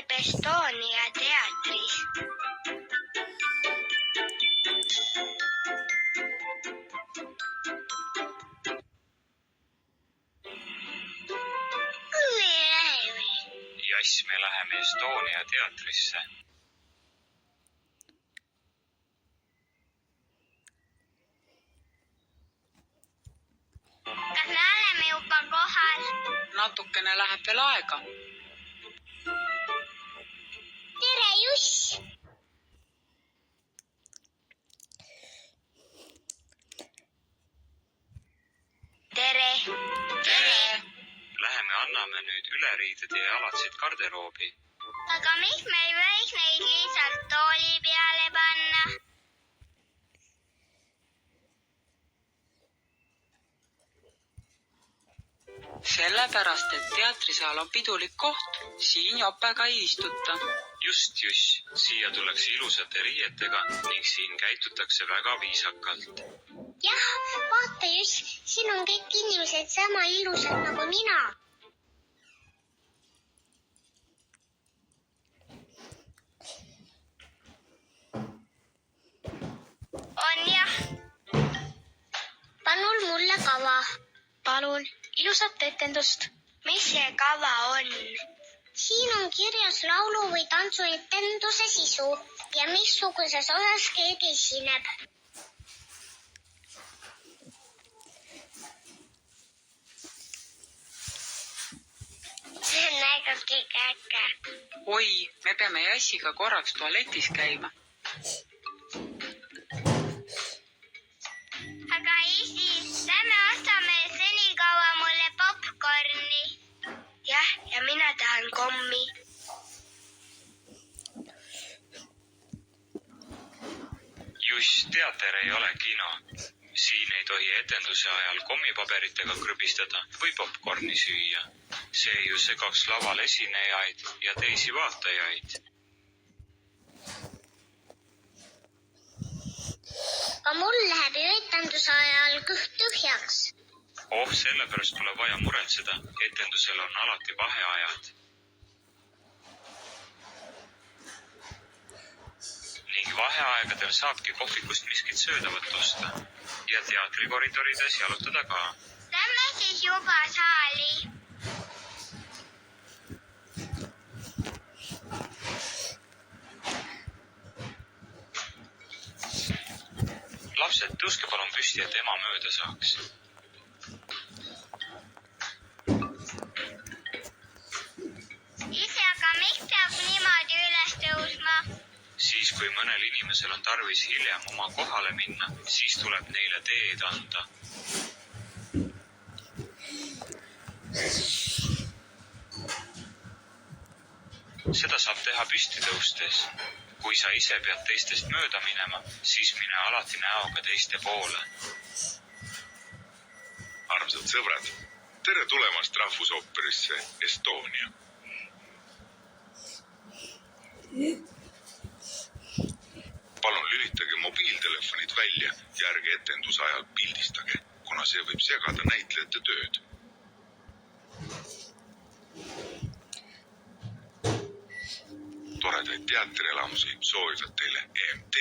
käib Estonia teatris. Jass, me läheme Estonia teatrisse. Kas me oleme juba kohal? Natukene läheb veel aega. Tere, Juss! Tere! Tere! Läheme anname nüüd üleriided ja jalatsid garderoobi. Aga miks me ei võiks neid lihtsalt tooli peale panna? Sellepärast, et teatrisaal on pidulik koht. Siin jopega ei istuta. Just, Juss, siia tullakse ilusate riietega ning siin käitutakse väga viisakalt. Jah, vaata Juss, siin on kõik inimesed sama ilusad nagu mina. On jah. Palun mulle kava. Palun, ilusat etendust. Mis see kava on? Siin on kirjas laulu või tantsuetenduse sisu ja missuguses osas keegi esineb. See on väga äge. Oi, me peame Jassiga korraks tualetis käima. Aga isi, lähme ostame senikaua mulle popcorni. Jah, ja mina tahan kommi. Juss, teater ei ole kino. Siin ei tohi etenduse ajal kommipaberitega krõbistada või popcorni süüa. See ju segaks laval esinejaid ja teisi vaatajaid. Aga mul läheb ju etenduse ajal kõht tühjaks. Oh, sellepärast tuleb vaja muretseda. Etendusel on alati vaheajad. Ning vaheaegadel saabki kohvikust miskit söödavat osta. Ja teatrikoridorides jalutada ka. Lähme siis juba saali. Lapsed, tõuske palun püsti, et ema mööda saaks. Ise, aga miks peab niimoodi üles tõusma? Siis, kui mõnel inimesel on tarvis hiljem oma kohale minna, siis tuleb neile teed anda. Seda saab teha püsti tõustes. Kui sa ise pead teistest mööda minema, siis mine alati näoga teiste poole. Armsad sõbrad, tere tulemast rahvusooperisse Estonia. Palun lülitage mobiiltelefonid välja ja ärge etenduse ajal pildistage, kuna see võib segada näitlejate tööd. Toredaid teatrielamusi soovivad teile EMT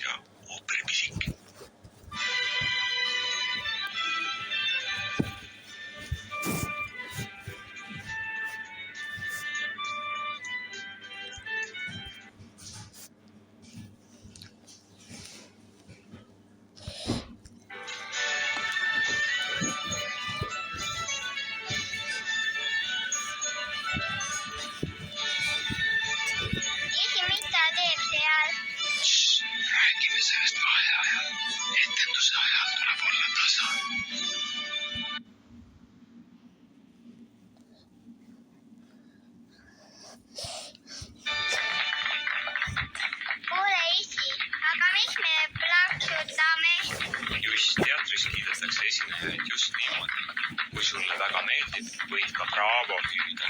ja ooperipisik. Räägime sellest vaheajal. Etenduse ajal tuleb olla tasa. Kuule isi, aga miks me plaksutame? Juss, teatris kiidetakse esinejaid just niimoodi. Kui sulle väga meeldib, võid ka braavo hüüda.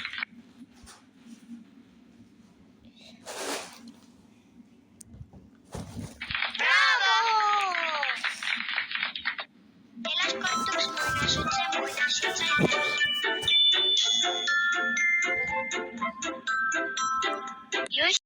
just